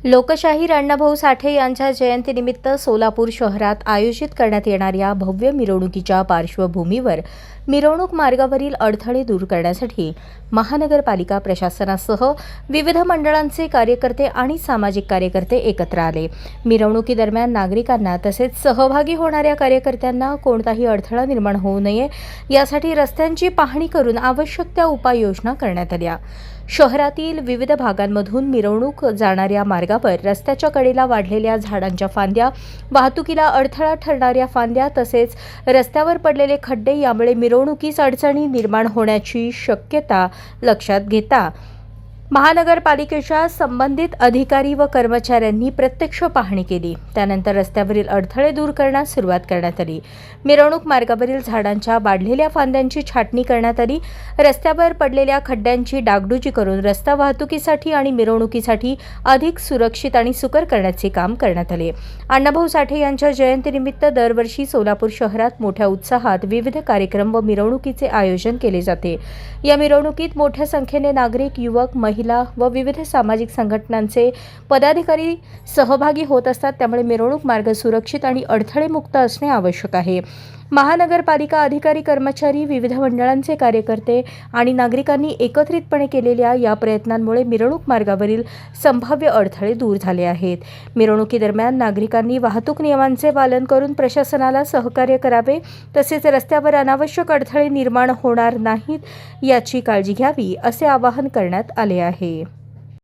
लोकशाहीर अण्णाभाऊ साठे यांच्या जयंतीनिमित्त सोलापूर शहरात आयोजित करण्यात येणाऱ्या भव्य मिरवणुकीच्या पार्श्वभूमीवर मिरवणूक मार्गावरील अडथळे दूर करण्यासाठी महानगरपालिका प्रशासनासह विविध मंडळांचे कार्यकर्ते आणि सामाजिक कार्यकर्ते एकत्र आले। मिरवणुकीदरम्यान नागरिकांना तसेच सहभागी होणाऱ्या कार्यकर्त्यांना कोणताही अडथळा निर्माण होऊ नये यासाठी रस्त्यांची पाहणी करून आवश्यक त्या उपाययोजना करण्यात आल्या। शहरातील विविध भागांमधून मिरवणूक जाणाऱ्या मार्गावर रस्त्याच्या कडेला वाढलेल्या झाडांच्या फांद्या, वाहतुकीला अडथळा ठरणाऱ्या फांद्या तसेच रस्त्यावर पडलेले खड्डे यामुळे मिरवणुकीस अडचणी निर्माण होण्याची शक्यता लक्षात घेता महानगरपालिकेच्या संबंधित अधिकारी व कर्मचाऱ्यांनी प्रत्यक्ष पाहणी केली। त्यानंतर रस्त्यावरील अडथळे दूर करण्यास सुरुवात करण्यात आली। मिरवणूक मार्गावरील झाडांच्या वाढलेल्या फांद्यांची छाटणी करण्यात आली। रस्त्यावर पडलेल्या खड्ड्यांची डागडुजी करून रस्ता वाहतुकीसाठी आणि मिरवणुकीसाठी अधिक सुरक्षित आणि सुकर करण्याचे काम करण्यात आले। अण्णाभाऊ साठे यांच्या जयंतीनिमित्त दरवर्षी सोलापूर शहरात मोठ्या उत्साहात विविध कार्यक्रम व मिरवणुकीचे आयोजन केले जाते। या मिरवणुकीत मोठ्या संख्येने नागरिक, युवक, महिला व विविध सामाजिक संघटनांचे पदाधिकारी सहभागी होत असतात। त्यामुळे मिरवणूक मार्ग सुरक्षित आणि अडथळेमुक्त असणे आवश्यक आहे। महानगरपालिका अधिकारी, कर्मचारी, विविध मंडळांचे कार्यकर्ते आणि नागरिकांनी एकत्रितपणे केलेल्या या प्रयत्नांमुळे मिरवणूक मार्गावरील संभाव्य अडथळे दूर झाले आहेत। मिरवणुकीदरम्यान नागरिकांनी वाहतूक नियमांचे पालन करून प्रशासनाला सहकार्य करावे तसेच रस्त्यावर अनावश्यक अडथळे निर्माण होणार नाहीत याची काळजी घ्यावी असे आवाहन करण्यात आले आहे।